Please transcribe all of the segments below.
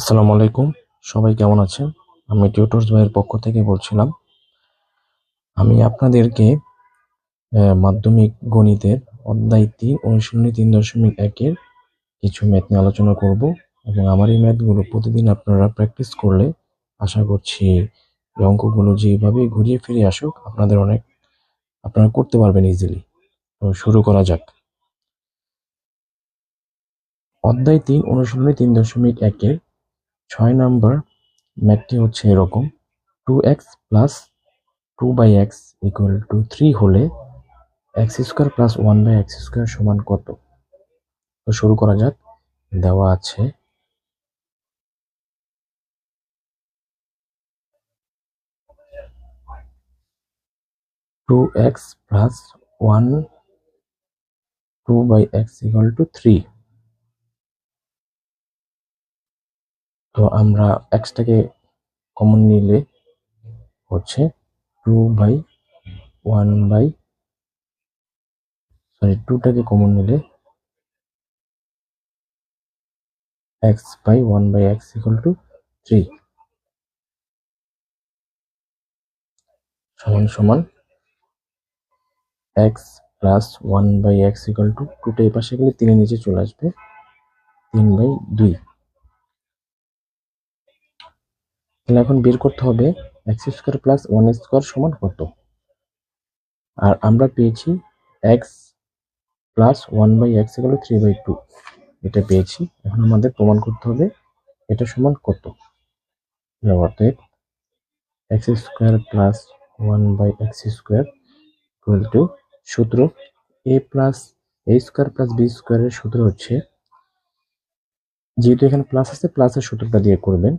আসসালামু আলাইকুম, সবাই কেমন আছেন? আমি টিউটরস ভাইয়ের পক্ষ থেকে বলছিলাম। আমি আপনাদেরকে মাধ্যমিক গণিতের অধ্যায় 3 অনুশীলনী 3.1-এর কিছু ম্যাথ নিয়ে আলোচনা করব এবং আমার এই ম্যাথগুলো প্রতিদিন আপনারা প্র্যাকটিস করলে আশা করছি এই অঙ্কগুলো যেভাবে ঘুরিয়ে ফিরিয়ে আসুক আপনারা করতে পারবেন ইজিলি। তো শুরু করা যাক। অধ্যায় 3 অনুশীলনী 3.1-এর 6 নম্বর ম্যাথটি হচ্ছে এরকম: 2x plus 2/x equal to 3 হলে x square plus 1/x square সমান কত? তো শুরু করা যাক। দেওয়া আছে 2x plus 2/x equal to 3। তো আমরা এক্সটাকে কমন নিলে হচ্ছে 2টাকে কমন নিলে x/1/x ইকুয়াল টু 3 সমান সমান x plus 1/x equal to 2টা এই পাশে গেলে 3 এর নিচে চলে আসবে 3/2। তাহলে এখন বের করতে হবে এক্স স্কোয়ার প্লাস 1 স্কোয়ার সমান কত। আর আমরা পেয়েছি এক্স প্লাস 1/x ইকুয়াল 3/2, এটা পেয়েছি। এখন আমাদের প্রমাণ করতে হবে এটা সমান কত। অতএব x square plus 1/x square equal two, সূত্র a plus a square plus b স্কোয়ারের সূত্র হচ্ছে, যেহেতু এখানে প্লাস আছে প্লাসের সূত্রটা দিয়ে করবেন,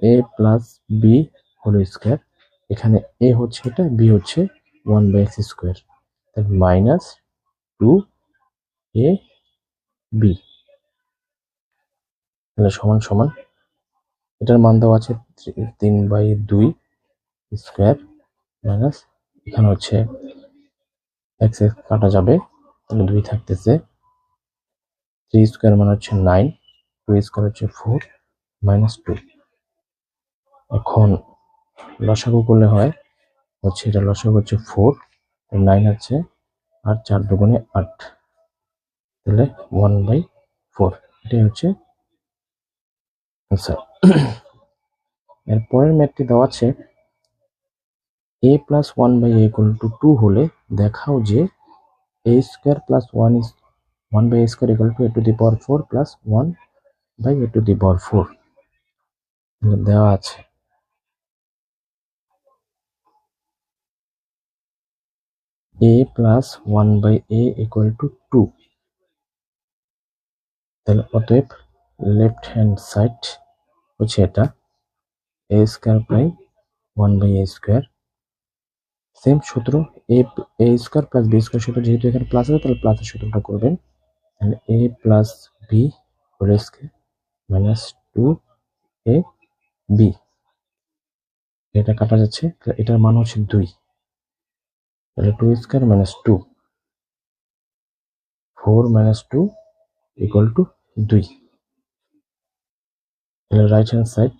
a plus b whole square. এখানে a হচ্ছে এটা, b হচ্ছে 1/x স্কোয়ার, তাহলে মাইনাস 2ab, তাহলে সমান সমান এটার মান দেওয়া আছে 3/2 স্কোয়ার মাইনাস এখানে হচ্ছে এক্স কাটা যাবে, তাহলে 2 থাকতেছে, 3 স্কোয়ার মানে হচ্ছে 9, 2 স্কোয়ার হচ্ছে 4 মাইনাস 2। এখন লসাগু করলে হয় হচ্ছে, এটা লসাগু হচ্ছে 4, 9 আছে আর 4 দুগুণে 8, তাহলে 1/4, এটাই হচ্ছে আনসার। এর পরের ম্যাথটি দেওয়া আছে a plus 1/a equal to 2 হলে দেখাও যে a square plus 1/a square equal to a to the power 4 plus 1/a to the power 4 দেওয়া আছে। a plus 1/a equal to 2, তাহলে অতএব লেফট হ্যান্ড সাইড হচ্ছে এটা a square by 1/a square. Same সূত্র, a square plus b square সূত্র, যেহেতু এখানে প্লাস আছে তাহলে প্লাসের সূত্রটা করবেন, তাহলে a plus b whole square minus 2ab, এটা কাটা যাচ্ছে, এটার মান হচ্ছে 2, তাহলে 2 square minus 2, 4 minus 2 equal to 2, তাহলে right hand side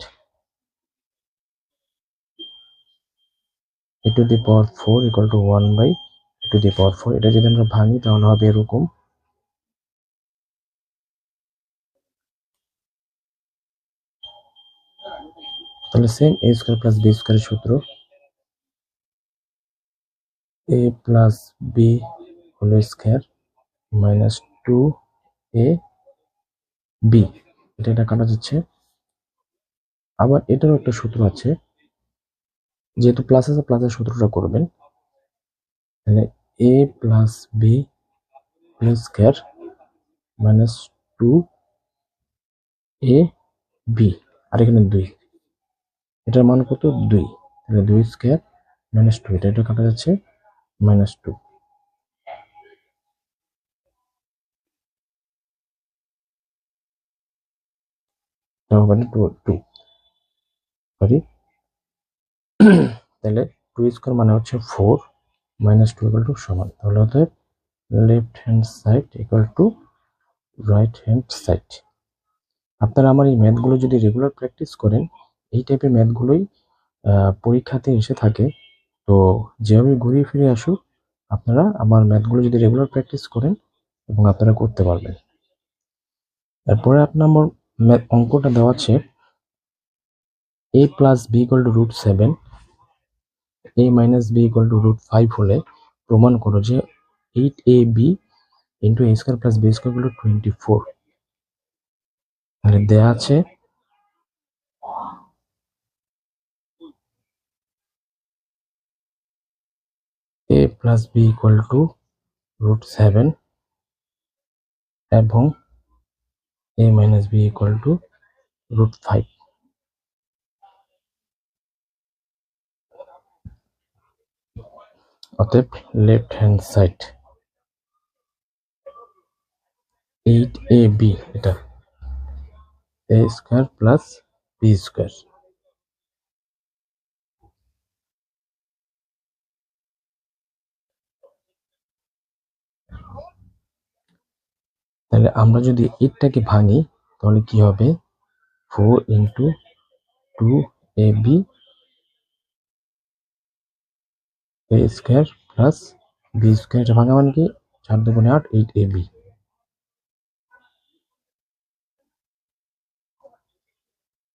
a to the power 4 equal to 1/a to the power 4। এটা যদি আমরা ভাঙি তাহলে হবে এরকম, তাহলে same a square plus b স্কোয়ারের সূত্র a plus b whole square minus 2ab, এটা কাটা যাচ্ছে। আবার এটারও একটা সূত্র আছে, যেহেতু প্লাস আছে প্লাসের সূত্রটা করবেন, তাহলে a plus b whole square minus 2ab, আর এখানে 2, এটার মান কত 2, তাহলে 2 স্কোয়ার মাইনাস 2, এটা কাটা যাচ্ছে মাইনাস 2, হবে না 2 সরি, তাহলে 2 স্কোয়ার মানে হচ্ছে 4 মাইনাস 2 ইকুয়াল টু সমান, তাহলে হতে left hand side equal to right hand side. আপনারা আমার এই ম্যাথগুলো যদি রেগুলার প্র্যাকটিস করেন, এই টাইপের ম্যাথগুলোই পরীক্ষাতে এসে থাকে। তো যেভাবে ঘুরিয়ে ফিরে আসুক, আপনারা আমার ম্যাথগুলো যদি রেগুলার প্র্যাকটিস করেন এবং আপনারা করতে পারবেন। তারপরে আপনার আমার অঙ্কটা দেওয়া আছে a plus B equal to √7, a minus B equal to √5 হলে প্রমাণ করো যে 8ab into a square plus B square equal to 24। তাহলে দেওয়া আছে a plus B equal to √7 এবং a minus B equal to √5। অতএব লেফট হ্যান্ড সাইড 8ab, এটা a square plus B square. তাহলে আমরা যদি এটাকে ভাঙি তাহলে কি হবে, 4 into 2ab a square plus B square. এটা ভাঙা মানে কি, 4 2 8, 8ab।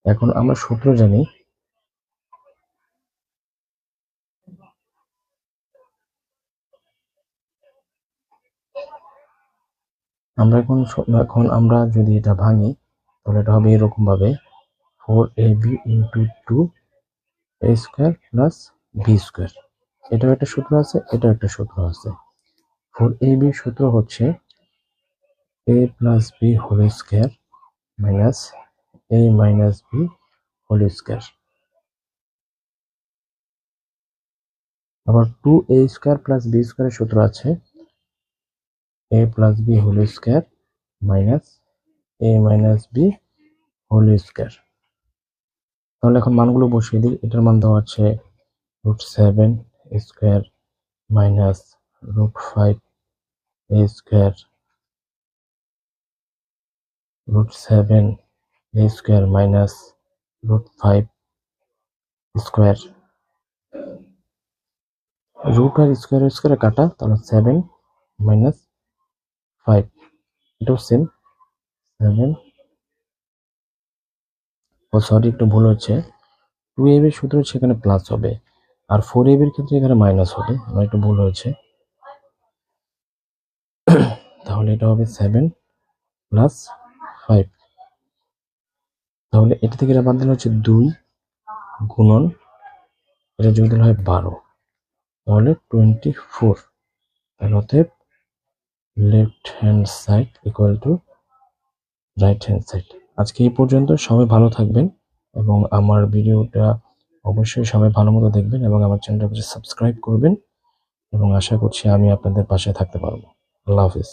এখন আমরা সূত্র জানি, এখন আমরা যদি এটা ভাঙি তাহলে এটা হবে এরকম ভাবে, 4ab into 2a square plus B square. এটাও একটা সূত্র আছে, এটাও একটা সূত্র আছে। 4ab সূত্র হচ্ছে a plus B whole square minus a minus B whole square. আবার 2a স্কোয়ার প্লাস বি স্কোয়ারের সূত্র আছে a plus B whole square minus a minus B whole square. তাহলে এখন মানগুলো বসিয়ে দিই। এটার মান দেওয়া আছে √7 square minus √5 a square, √7 a square minus √5 square. Root আর স্কোয়ারে কাটা, তাহলে 7 মাইনাস 5, এটাও সেম 7। ও সরি, একটু ভুল হচ্ছে, 2ab এর সূত্র সেখানে প্লাস হবে আর 4ab এর ক্ষেত্রে এখানে মাইনাস হবে, আমার একটু ভুল হয়েছে। তাহলে এটা হবে 7 প্লাস 5। তাহলে এটা থেকে এটা বাদ দিলে হচ্ছে 2 গুণন এটা যোগ দিলে হয় 12, তাহলে 24। তাহলে অতএব left hand side equal to right hand side. আজকে এই পর্যন্ত। সবাই ভালো থাকবেন এবং আমার ভিডিওটা অবশ্যই সবাই ভালো মতো দেখবেন এবং আমার চ্যানেলটাকে সাবস্ক্রাইব করবেন এবং আশা করছি আমি আপনাদের পাশে থাকতে পারবো। আল্লাহ হাফিজ।